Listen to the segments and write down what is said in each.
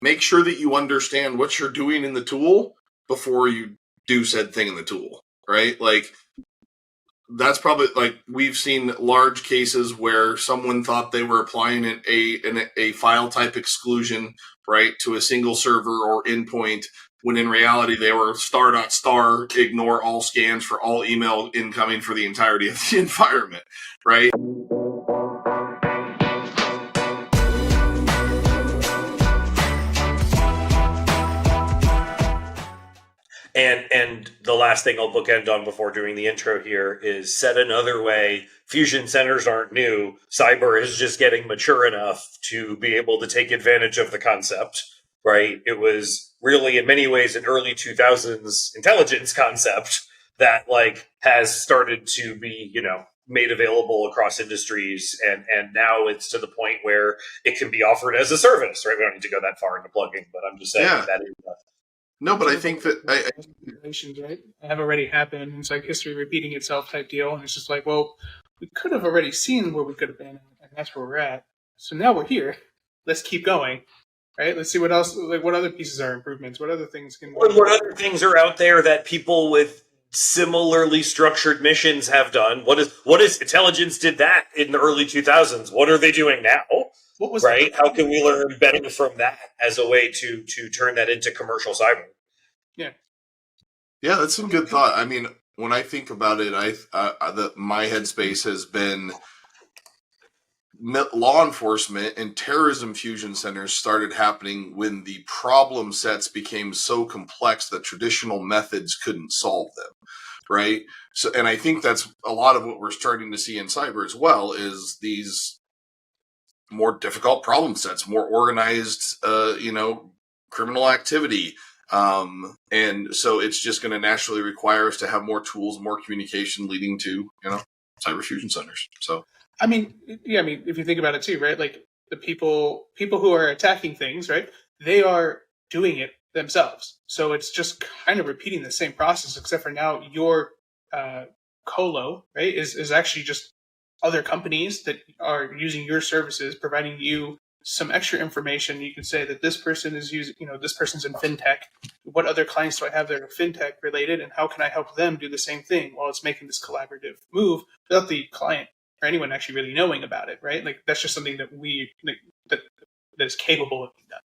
make sure that you understand what you're doing in the tool before you do said thing in the tool, right? Like, that's probably, like, we've seen large cases where someone thought they were applying a file type exclusion, right, to a single server or endpoint, when in reality they were ***, ignore all scans for all email incoming for the entirety of the environment, right? And the last thing I'll bookend on before doing the intro here is, said another way, fusion centers aren't new. Cyber is just getting mature enough to be able to take advantage of the concept, right? It was really, in many ways, an early 2000s intelligence concept that, like, has started to be, made available across industries. And now it's to the point where it can be offered as a service, right? We don't need to go that far into plugging, but I'm just saying that is... No, but I think that regulations, right, have already happened. It's like history repeating itself type deal, and it's just like, well, we could have already seen where we could have been, and that's where we're at. So now we're here. Let's keep going, right? Let's see what else, like, what other pieces are improvements, what other things can. What other things are out there that people with similarly structured missions have done? What is intelligence did that in the early 2000s? What are they doing now? What was right? How can we learn better from that as a way to turn that into commercial cyber? Yeah, that's some good thought. I mean, when I think about it, my headspace has been law enforcement and terrorism fusion centers started happening when the problem sets became so complex that traditional methods couldn't solve them, right? So, and I think that's a lot of what we're starting to see in cyber as well, is these more difficult problem sets, more organized, criminal activity. And so it's just going to naturally require us to have more tools, more communication, leading to, cyber fusion centers. So, I mean, if you think about it too, right? Like, the people who are attacking things, right? They are doing it themselves. So it's just kind of repeating the same process, except for now your colo, right, is actually just other companies that are using your services, providing you some extra information. You can say that this person is using, this person's in fintech. What other clients do I have that are fintech related, and how can I help them do the same thing while it's making this collaborative move without the client or anyone actually really knowing about it, right? Like, that's just something that that is capable of being done.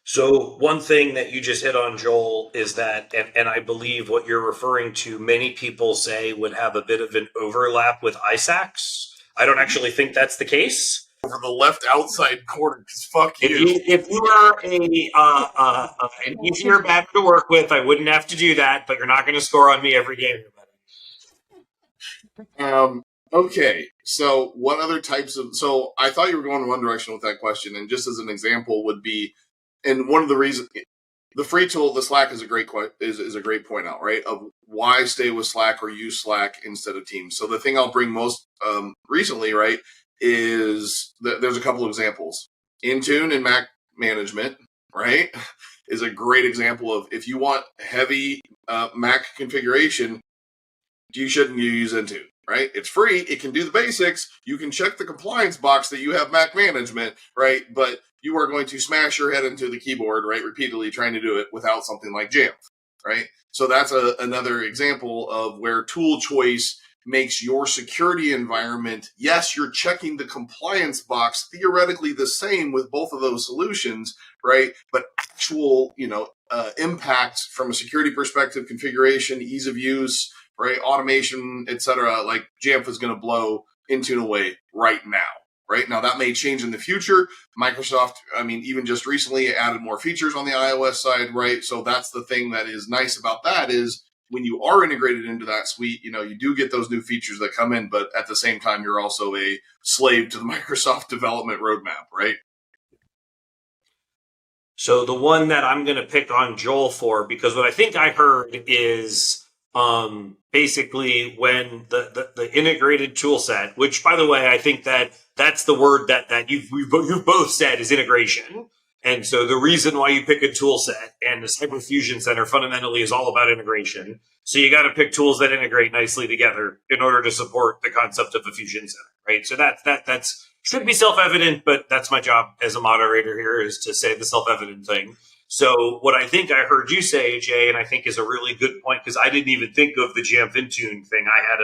So one thing that you just hit on, Joel, is that, and I believe what you're referring to, many people say would have a bit of an overlap with ISACs. I don't actually think that's the case. Over the left outside corner, because fuck you. If you were an easier back to work with, I wouldn't have to do that, but you're not going to score on me every game. Okay, so what other types of... So I thought you were going in one direction with that question, and just as an example would be, and one of the reasons, the free tool, the Slack, is a great is a great point out, right? Of why stay with Slack or use Slack instead of Teams. So the thing I'll bring most recently, right, is that there's a couple of examples. Intune and Mac management, right, is a great example of, if you want heavy Mac configuration, you shouldn't use Intune. Right? It's free. It can do the basics. You can check the compliance box that you have Mac management, right? But you are going to smash your head into the keyboard, right, repeatedly trying to do it without something like Jamf, right? So that's another example of where tool choice makes your security environment, yes, you're checking the compliance box, theoretically the same with both of those solutions, right? But actual, impact from a security perspective, configuration, ease of use, right, automation, etc., like Jamf is going to blow Intune away right now. Right now, that may change in the future. Microsoft, even just recently added more features on the iOS side, right? So that's the thing that is nice about that, is when you are integrated into that suite, you do get those new features that come in, but at the same time, you're also a slave to the Microsoft development roadmap, right? So the one that I'm going to pick on Joel for, because what I think I heard is basically when the integrated tool set, which, by the way, I think that's the word that you've both said is integration. And so the reason why you pick a tool set, and the Cyber Fusion Center fundamentally is all about integration. So you got to pick tools that integrate nicely together in order to support the concept of a fusion center, right? So that's should be self-evident, but that's my job as a moderator here, is to say the self-evident thing. So what I think I heard you say, Jay, and I think is a really good point, because I didn't even think of the Jamf Intune thing. I had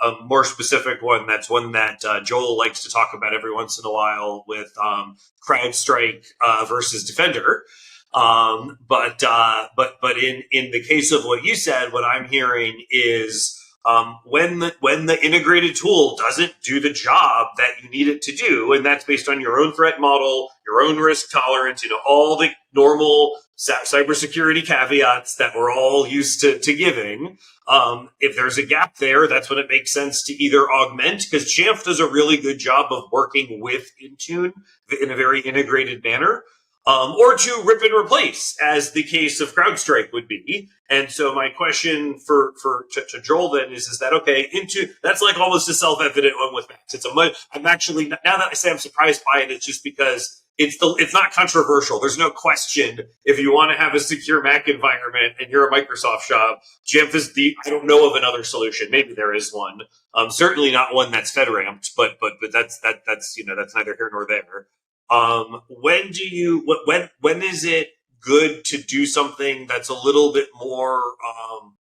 a more specific one. That's one that Joel likes to talk about every once in a while with CrowdStrike versus Defender. But in the case of what you said, what I'm hearing is when the integrated tool doesn't do the job that you need it to do, and that's based on your own threat model, your own risk tolerance, all the normal cybersecurity caveats that we're all used to giving. If there's a gap there, that's when it makes sense to either augment, because Jamf does a really good job of working with Intune in a very integrated manner, or to rip and replace, as the case of CrowdStrike would be. And so my question to Joel then is that okay? That's like almost a self-evident one with Macs. I'm actually, now that I say I'm surprised by it, it's just because it's not controversial. There's no question. If you want to have a secure Mac environment and you're a Microsoft shop, Jamf is I don't know of another solution. Maybe there is one. Certainly not one that's FedRAMPed, but that's neither here nor there. When is it good to do something that's a little bit more,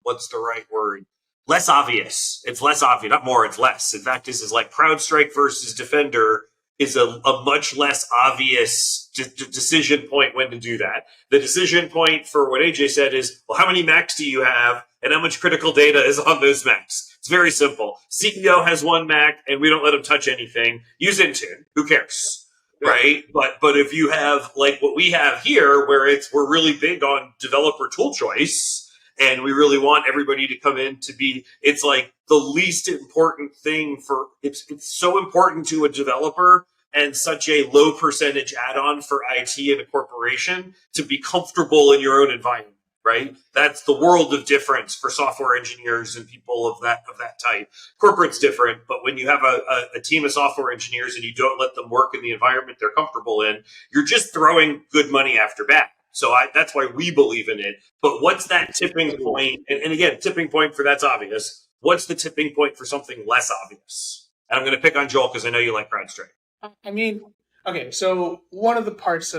what's the right word? Less obvious. It's less obvious, not more, it's less. In fact, this is like CrowdStrike versus Defender is a much less obvious decision point when to do that. The decision point for what AJ said is, well, how many Macs do you have and how much critical data is on those Macs? It's very simple. CEO has one Mac and we don't let him touch anything. Use Intune. Who cares? Right. But if you have like what we have here, where we're really big on developer tool choice and we really want everybody to come in to be, it's like the least important thing it's so important to a developer and such a low percentage add-on for IT in a corporation to be comfortable in your own environment. Right? That's the world of difference for software engineers and people of that type. Corporate's different, but when you have a team of software engineers and you don't let them work in the environment they're comfortable in, you're just throwing good money after bad. So that's why we believe in it. But what's that tipping point? And again, tipping point for that's obvious. What's the tipping point for something less obvious? And I'm going to pick on Joel because I know you like CrowdStrike. I mean, okay, so one of the parts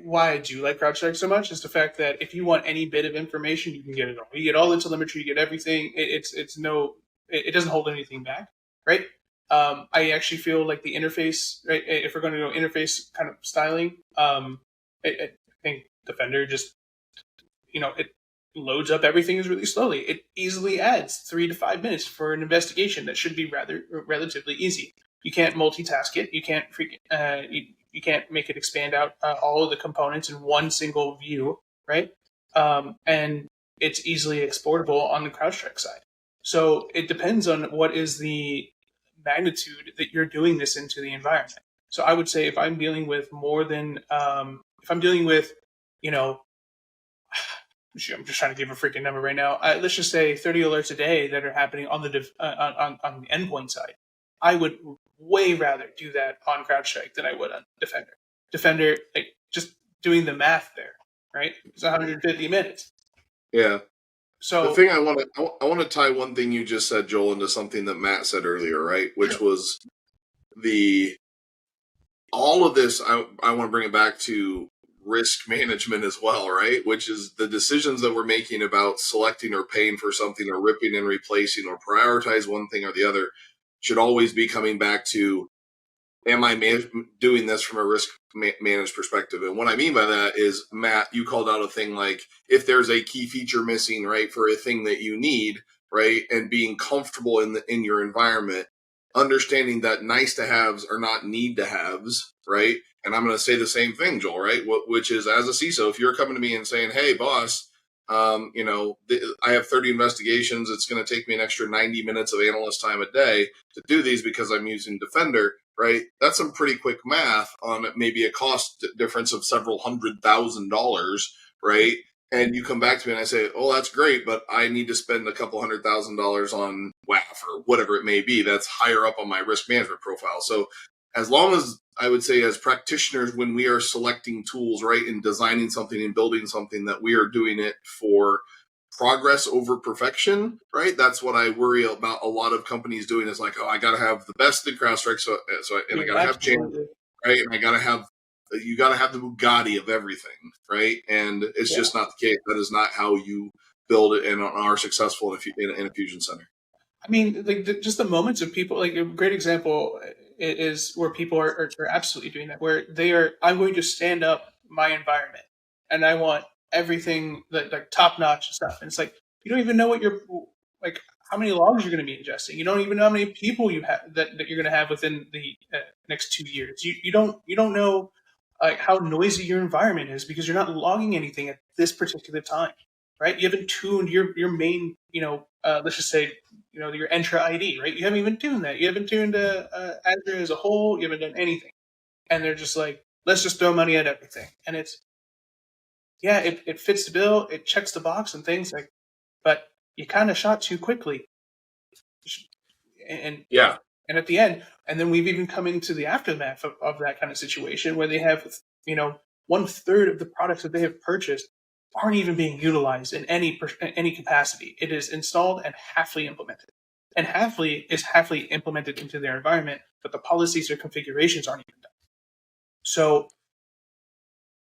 why I do like CrowdStrike so much is the fact that if you want any bit of information, you can get it all. You get all the telemetry, you get everything. It doesn't hold anything back, right? I actually feel like the interface, right? If we're going to go interface kind of styling, I think Defender just, it loads up everything really slowly. It easily adds 3 to 5 minutes for an investigation that should be relatively easy. You can't multitask it. You can't you can't make it expand out all of the components in one single view, right? And it's easily exportable on the CrowdStrike side. So it depends on what is the magnitude that you're doing this into the environment. So I would say if I'm dealing with more than, if I'm dealing with, I'm just trying to give a freaking number right now. Let's just say 30 alerts a day that are happening on the on the endpoint side. I would way rather do that on CrowdStrike than I would on Defender. Defender, like, just doing the math there, right? It's 150 minutes. Yeah. So the thing I want to tie one thing you just said, Joel, into something that Matt said earlier, right? Which was all of this. I want to bring it back to risk management as well, right? Which is the decisions that we're making about selecting or paying for something or ripping and replacing or prioritize one thing or the other should always be coming back to, am I doing this from a risk managed perspective? And what I mean by that is, Matt, you called out a thing like if there's a key feature missing, right, for a thing that you need, right, and being comfortable in your environment, understanding that nice to haves are not need to haves, right? And I'm going to say the same thing, Joel, right? Which is, as a CISO, if you're coming to me and saying, hey, boss, I have 30 investigations. It's going to take me an extra 90 minutes of analyst time a day to do these because I'm using Defender, right? That's some pretty quick math on maybe a cost difference of several $100,000, right? And you come back to me and I say, oh, that's great, but I need to spend a couple $100,000 on WAF or whatever it may be. That's higher up on my risk management profile. So as long as, I would say, as practitioners, when we are selecting tools, right, and designing something and building something, that we are doing it for progress over perfection, right? That's what I worry about a lot of companies doing is like, oh, I got to have the best in CrowdStrike, and I got to have Jamf, right? And you got to have the Bugatti of everything, right? And it's just not the case. That is not how you build it and are successful in a fusion center. I mean, like just the moments of people, like a great example is where people are absolutely doing that, where I'm going to stand up my environment and I want everything like top notch stuff. And it's like, you don't even know what like, how many logs you're going to be ingesting. You don't even know how many people you have that you're going to have within the next 2 years. You don't know how noisy your environment is because you're not logging anything at this particular time, right? You haven't tuned your main, let's just say, your Entra ID, right? You haven't even tuned that. You haven't tuned Azure as a whole. You haven't done anything. And they're just like, let's just throw money at everything. And it's, it fits the bill. It checks the box and things like, but you kind of shot too quickly. And at the end, and then we've even come into the aftermath of that kind of situation where they have, 1/3 of the products that they have purchased aren't even being utilized in any capacity. It is installed and halfly implemented. And halfly implemented into their environment, but the policies or configurations aren't even done. So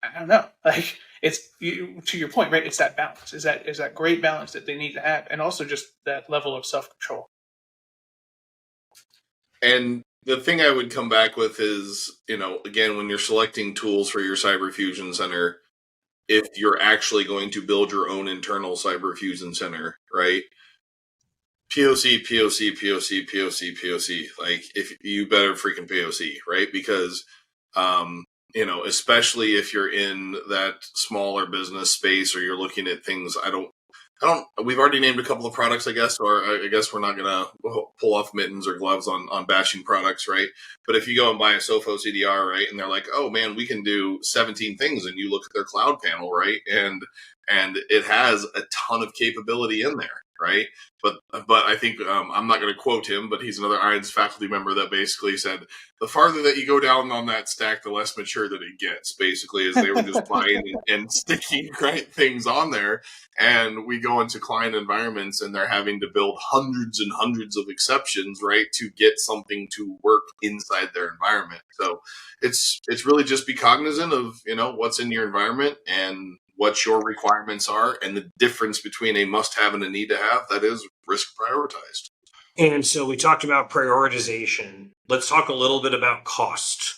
I don't know. Like it's to your point, right? It's that balance. Is that great balance that they need to have, and also just that level of self-control. And the thing I would come back with is, again, when you're selecting tools for your cyber fusion center, if you're actually going to build your own internal cyber fusion center, right? POC, POC, POC, POC, POC. Like, if you better freaking POC, right? Because, especially if you're in that smaller business space or you're looking at things, we've already named a couple of products, I guess, or I guess we're not going to pull off mittens or gloves on bashing products, right? But if you go and buy a Sophos CDR, right, and they're like, oh man, we can do 17 things, and you look at their cloud panel, right, and it has a ton of capability in there, right? But I think I'm not going to quote him, but he's another IANS faculty member that basically said the farther that you go down on that stack, the less mature that it gets. Basically, as they were just buying and sticking right things on there, and we go into client environments and they're having to build hundreds and hundreds of exceptions, right, to get something to work inside their environment. So it's really just be cognizant of what's in your environment and what your requirements are, and the difference between a must-have and a need-to-have. That is risk prioritized. And so we talked about prioritization. Let's talk a little bit about cost,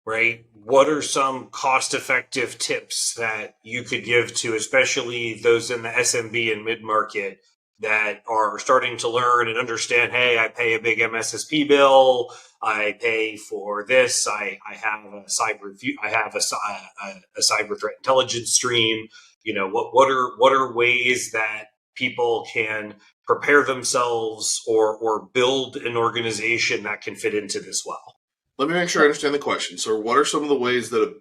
right? What are some cost-effective tips that you could give to, especially those in the SMB and mid-market that are starting to learn and understand, hey, I pay a big MSSP bill, I pay for this, I have a cyber threat intelligence stream. What are ways that people can prepare themselves or build an organization that can fit into this well? Let me make sure I understand the question. So what are some of the ways that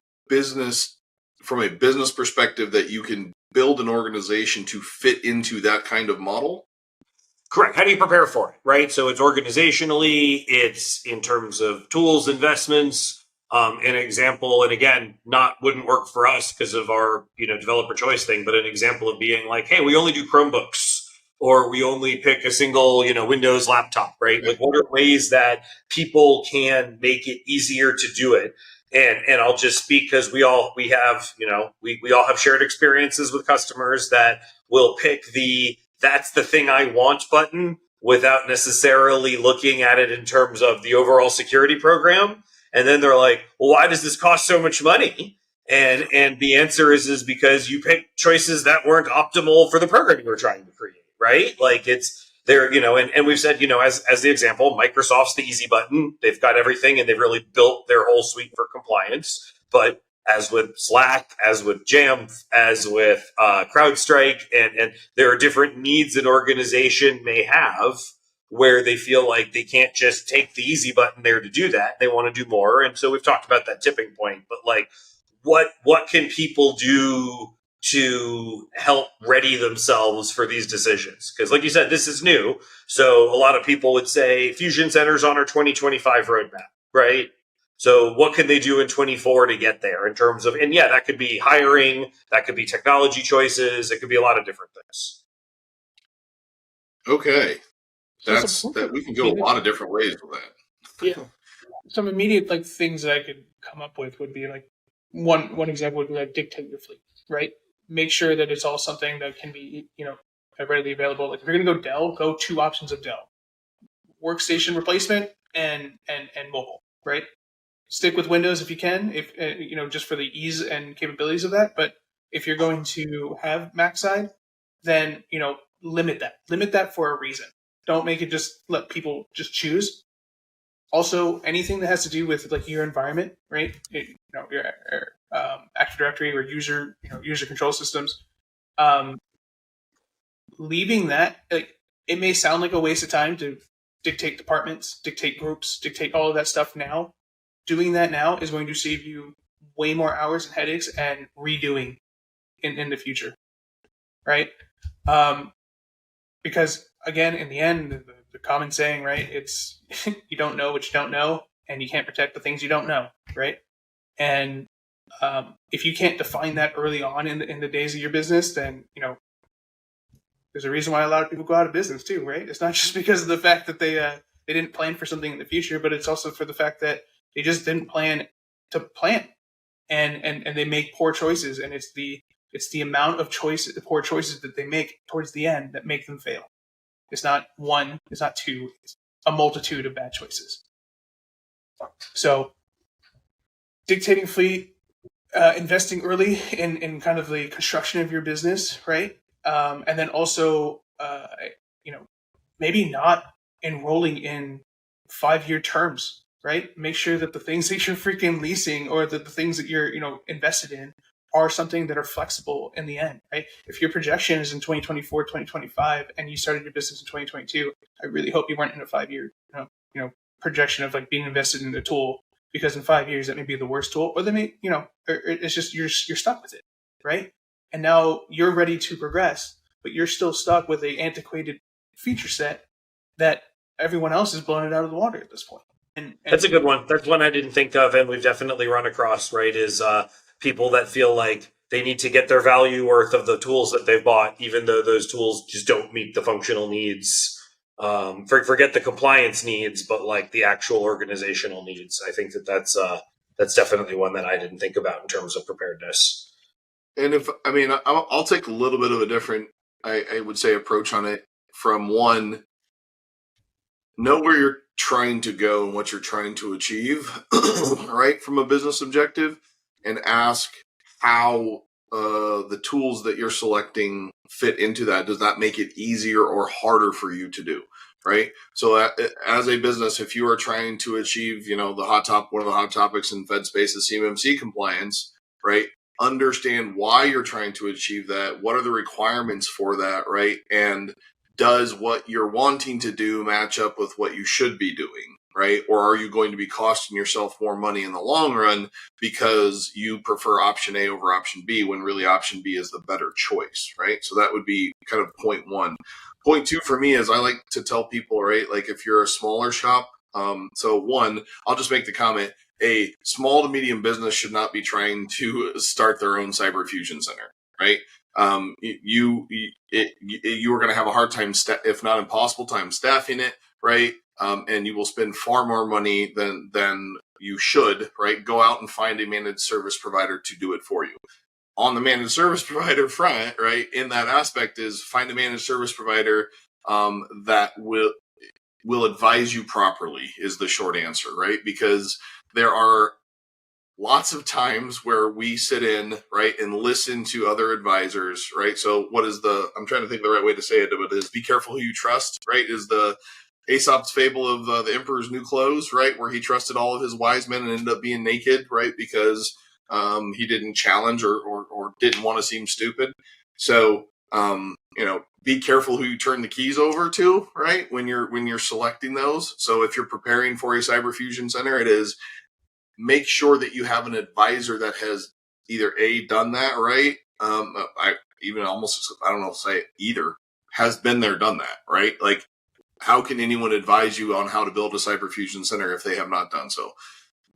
from a business perspective, that you can build an organization to fit into that kind of model? Correct. How do you prepare for it, right? So it's organizationally, it's in terms of tools, investments. An example, and again, wouldn't work for us because of our developer choice thing, but an example of being like, hey, we only do Chromebooks, or we only pick a single Windows laptop, right? Like, what are ways that people can make it easier to do it? And I'll just speak because we all have shared experiences with customers that will pick that's the thing I want button without necessarily looking at it in terms of the overall security program. And then they're like, well, why does this cost so much money? And the answer is because you picked choices that weren't optimal for the program you were trying to create, right? Like it's there, and we've said, as the example, Microsoft's the easy button. They've got everything and they've really built their whole suite for compliance. But as with Slack, as with Jamf, as with CrowdStrike, and there are different needs an organization may have where they feel like they can't just take the easy button there to do that. They want to do more. And so we've talked about that tipping point, but like, what can people do to help ready themselves for these decisions? Because like you said, this is new. So a lot of people would say Fusion Center's on our 2025 roadmap, right? So what can they do in 24 to get there in terms of, and that could be hiring, that could be technology choices, it could be a lot of different things. Okay. So That we can go a lot of different ways with that. Yeah. Some immediate like things that I could come up with would be like one example would be like dictate your fleet, right? Make sure that it's all something that can be readily available. Like if you're gonna go Dell, go 2 options of Dell: workstation replacement and mobile, right? Stick with Windows if you can, if just for the ease and capabilities of that. But if you're going to have Mac side, then limit that. Limit that for a reason. Don't make it just let people just choose. Also, anything that has to do with like your environment, right? Your Active Directory or user control systems. Um, Leaving that, like, it may sound like a waste of time to dictate departments, dictate groups, dictate all of that stuff now. Doing that now is going to save you way more hours and headaches and redoing in the future, right? Because again, in the end, the common saying, right? It's you don't know what you don't know, and you can't protect the things you don't know, right? And if you can't define that early on in the days of your business, then there's a reason why a lot of people go out of business too, right? It's not just because of the fact that they didn't plan for something in the future, but it's also for the fact that they just didn't plan to plan, and they make poor choices, and it's the amount of poor choices that they make towards the end that make them fail. It's not one, it's not two, it's a multitude of bad choices. So, dictating fleet, investing early in kind of the construction of your business, right? And then also, maybe not enrolling in 5-year terms, right? Make sure that the things that you're freaking leasing or the things that you're, invested in are something that are flexible in the end, right? If your projection is in 2024, 2025, and you started your business in 2022, I really hope you weren't in a 5-year, projection of like being invested in a tool, because in 5 years that may be the worst tool, or they may, it's just you're stuck with it, right? And now you're ready to progress, but you're still stuck with a antiquated feature set that everyone else has blown it out of the water at this point. And that's a good one. That's one I didn't think of, and we've definitely run across, right, is people that feel like they need to get their value worth of the tools that they've bought, even though those tools just don't meet the functional needs. Forget the compliance needs, but like the actual organizational needs. I think that's definitely one that I didn't think about in terms of preparedness. And I'll take a little bit of a different, I would say, approach on it. From one, know where you're trying to go and what you're trying to achieve, right, from a business objective, and ask how the tools that you're selecting fit into that. Does that make it easier or harder for you to do, right? So as a business, if you are trying to achieve, one of the hot topics in Fed space is CMMC compliance, right? Understand why you're trying to achieve that. What are the requirements for that, right? And does what you're wanting to do match up with what you should be doing, right? Or are you going to be costing yourself more money in the long run because you prefer option A over option B when really option B is the better choice, right? So that would be kind of point one. Point two for me is I like to tell people, right, like if you're a smaller shop, so one, I'll just make the comment, a small to medium business should not be trying to start their own cyber fusion center, right? You are going to have a hard time, if not impossible time, staffing it, right? And you will spend far more money than you should, right? Go out and find a managed service provider to do it for you. On the managed service provider front, right, in that aspect is find a managed service provider that will advise you properly is the short answer, right? Because there are lots of times where we sit in, right, and listen to other advisors, right? So I'm trying to think of the right way to say it, but is be careful who you trust, right? Is the Aesop's fable of the Emperor's New Clothes, right? Where he trusted all of his wise men and ended up being naked, right? Because he didn't challenge or didn't want to seem stupid. So, be careful who you turn the keys over to, right? When you're selecting those. So if you're preparing for a cyber fusion center, it is make sure that you have an advisor that has either done that, right? Has been there, done that, right? Like, how can anyone advise you on how to build a cyber fusion center if they have not done so?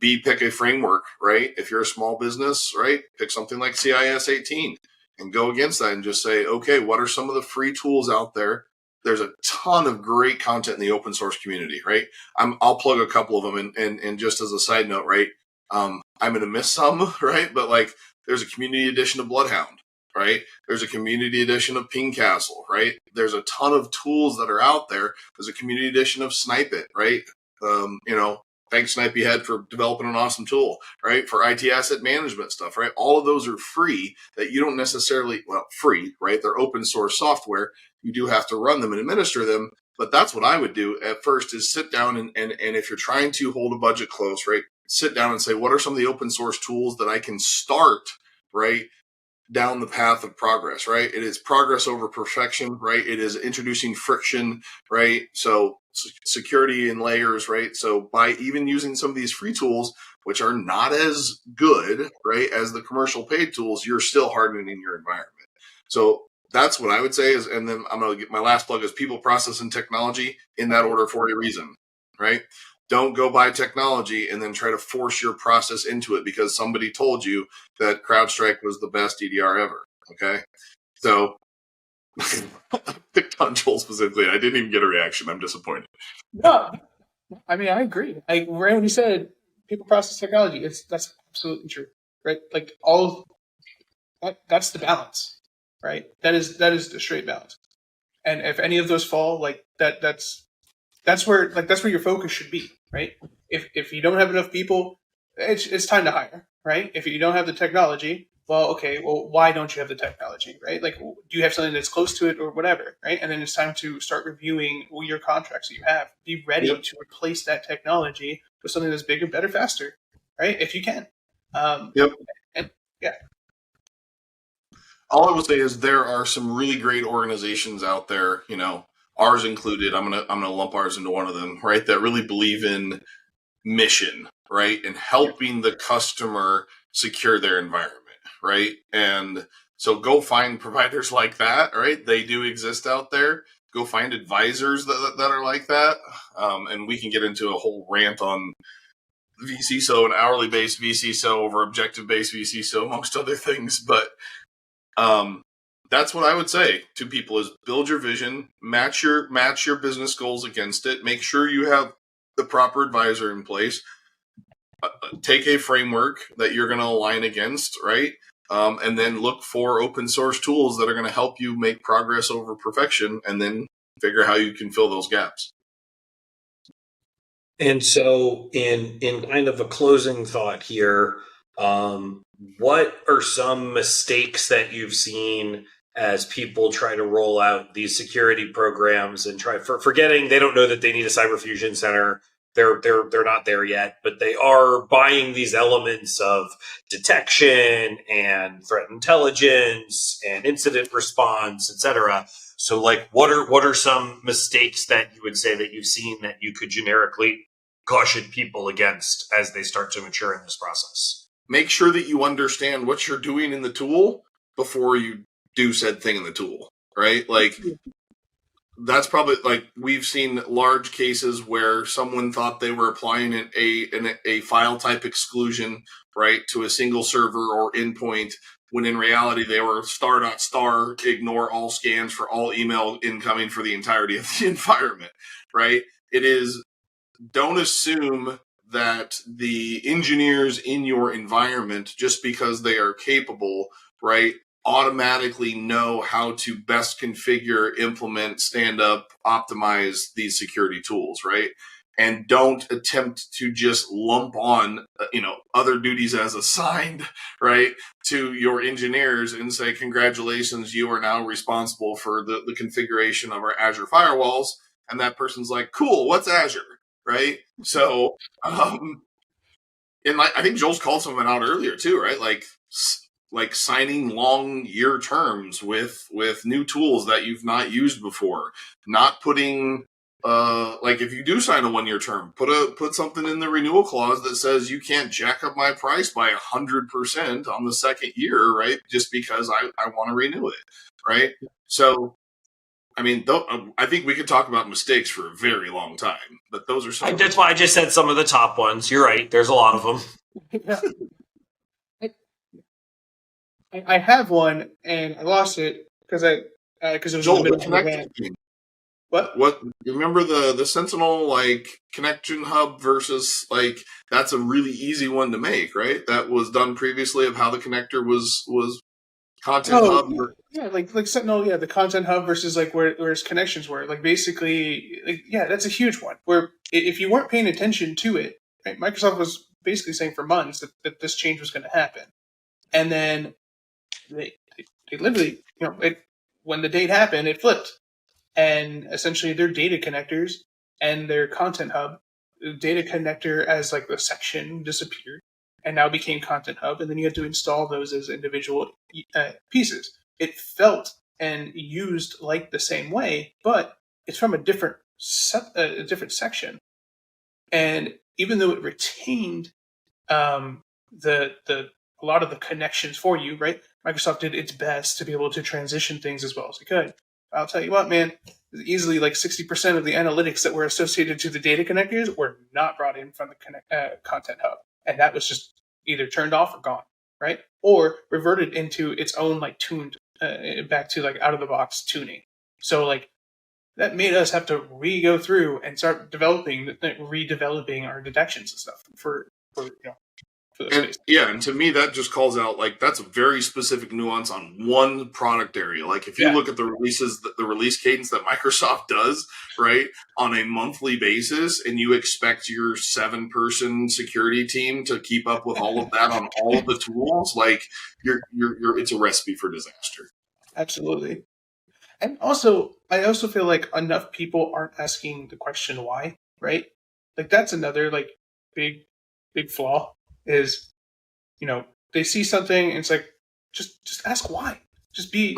Pick a framework, right? If you're a small business, right, pick something like CIS 18 and go against that and just say, okay, what are some of the free tools out there there's a ton of great content in the open source community, right? I'll plug a couple of them, and just as a side note, right? I'm going to miss some, right? But like, there's a community edition of Bloodhound, right? There's a community edition of Ping Castle, right? There's a ton of tools that are out there. There's a community edition of Snipe It, right? Thanks Snipeyhead for developing an awesome tool, right? For IT asset management stuff, right? All of those are free that you don't necessarily, free, right? They're open source software. You do have to run them and administer them. But that's what I would do at first, is sit down and if you're trying to hold a budget close, right? Sit down and say, what are some of the open source tools that I can start, right, down the path of progress, right? It is progress over perfection, right? It is introducing friction, right? So security in layers, right? So by even using some of these free tools, which are not as good, right, as the commercial paid tools, you're still hardening your environment. So that's what I would say is, and then I'm going to get my last plug is people, process, and technology in that order for a reason, right? Don't go buy technology and then try to force your process into it because somebody told you that CrowdStrike was the best EDR ever. Okay. So picked on Joel specifically. I didn't even get a reaction. I'm disappointed. No, I mean, I agree. Right when you said people, process, technology, that's absolutely true, right? Like that's the balance, right? That is the straight balance. And if any of those fall, like that's where your focus should be, right? If you don't have enough people, it's time to hire, right? If you don't have the technology, well, why don't you have the technology, right? Like, do you have something that's close to it or whatever, right? And then it's time to start reviewing your contracts that you have. Be ready to replace that technology with something that's bigger, better, faster, right? If you can. Yep. And yeah. All I will say is there are some really great organizations out there, ours included. I'm gonna lump ours into one of them, right? That really believe in mission, right, and helping the customer secure their environment, right? And so go find providers like that, right? They do exist out there. Go find advisors that are like that, and we can get into a whole rant on VCSO and hourly based VCSO over objective based VCSO, amongst other things, but. That's what I would say to people is build your vision, match your business goals against it, make sure you have the proper advisor in place, take a framework that you're going to align against, right? And then look for open source tools that are going to help you make progress over perfection, and then figure how you can fill those gaps. And so in kind of a closing thought here, what are some mistakes that you've seen as people try to roll out these security programs and forgetting they don't know that they need a cyber fusion center? They're not there yet, but they are buying these elements of detection and threat intelligence and incident response, etc. So like what are some mistakes that you would say that you've seen that you could generically caution people against as they start to mature in this process? Make sure that you understand what you're doing in the tool before you do said thing in the tool, right? Like that's probably, like, we've seen large cases where someone thought they were applying a file type exclusion, right, to a single server or endpoint, when in reality they were ***, ignore all scans for all email incoming for the entirety of the environment, right? It is, don't assume that the engineers in your environment, just because they are capable, right, automatically know how to best configure, implement, stand up, optimize these security tools, right? And don't attempt to just lump on, other duties as assigned, right, to your engineers and say, congratulations, you are now responsible for the configuration of our Azure firewalls. And that person's like, cool, what's Azure? Right? So, and I think Joel's called something out earlier too, right? Like signing long year terms with new tools that you've not used before. Not putting, like if you do sign a 1 year term, put something in the renewal clause that says you can't jack up my price by 100% on the second year, right? Just because I want to renew it, right? So. I mean, I think we could talk about mistakes for a very long time, but those are some. That's why I just said some of the top ones. You're right. There's a lot of them. I have one, and I lost it because it was Joel, in the middle of the What you remember the Sentinel like connection hub versus like that's a really easy one to make, right? That was done previously of how the connector was content hub. Yeah, like Sentinel, yeah, the content hub versus like where its connections were. Like basically, like yeah, that's a huge one. Where if you weren't paying attention to it, right, Microsoft was basically saying for months that this change was going to happen, and then they literally, when the date happened, it flipped, and essentially their data connectors and their content hub, the data connector as like the section disappeared and now became content hub, and then you had to install those as individual pieces. It felt and used like the same way, but it's from a different section, and even though it retained the a lot of the connections for you, right? Microsoft did its best to be able to transition things as well as it could. I'll tell you what, man, easily like 60% of the analytics that were associated to the data connectors were not brought in from the content hub. And that was just either turned off or gone, right? Or reverted into its own like tuned, back to like out of the box tuning. So like that made us have to go through and start redeveloping our detections and stuff for and yeah, and to me that just calls out like that's a very specific nuance on one product area. Like if you look at the releases, the release cadence that Microsoft does, right, on a monthly basis, and you expect your 7-person security team to keep up with all of that on all of the tools, like you're it's a recipe for disaster. Absolutely. And also, I also feel like enough people aren't asking the question why, right? Like that's another like big flaw. Is, they see something and it's like, just ask why. Just be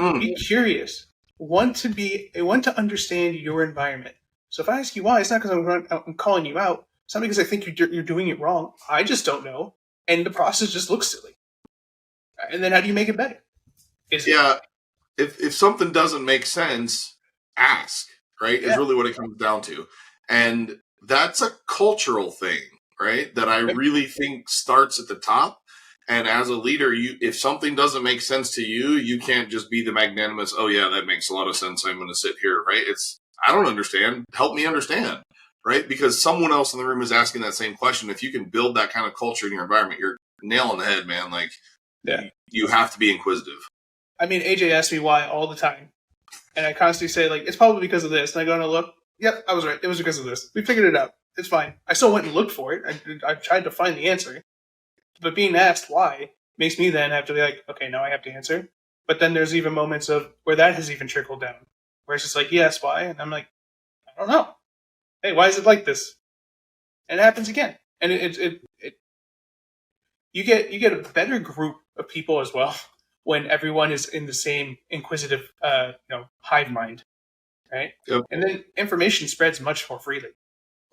curious. Want to understand your environment. So if I ask you why, it's not because I'm calling you out. It's not because I think you're doing it wrong. I just don't know, and the process just looks silly. And then how do you make it better? If something doesn't make sense, ask. Right, is really what it comes down to, and that's a cultural thing. Right, that I really think starts at the top. And as a leader, if something doesn't make sense to you, you can't just be the magnanimous, oh yeah, that makes a lot of sense, I'm going to sit here, right? It's, I don't understand, help me understand, right? Because someone else in the room is asking that same question. If you can build that kind of culture in your environment, you're nailing the head, man. Like, you have to be inquisitive. I mean, AJ asks me why all the time. And I constantly say, like, it's probably because of this. And I go and look, yep, I was right. It was because of this. We figured it out. It's fine. I still went and looked for it. I tried to find the answer. But being asked why makes me then have to be like, okay, now I have to answer. But then there's even moments of where that has even trickled down. Where it's just like, yes, why? And I'm like, I don't know. Hey, why is it like this? And it happens again. And you get a better group of people as well when everyone is in the same inquisitive hive mind. Right? Yep. And then information spreads much more freely.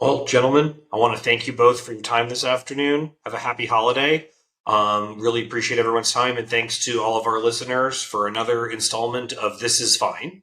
Well, gentlemen, I want to thank you both for your time this afternoon. Have a happy holiday. Really appreciate everyone's time, and thanks to all of our listeners for another installment of This Is Fine.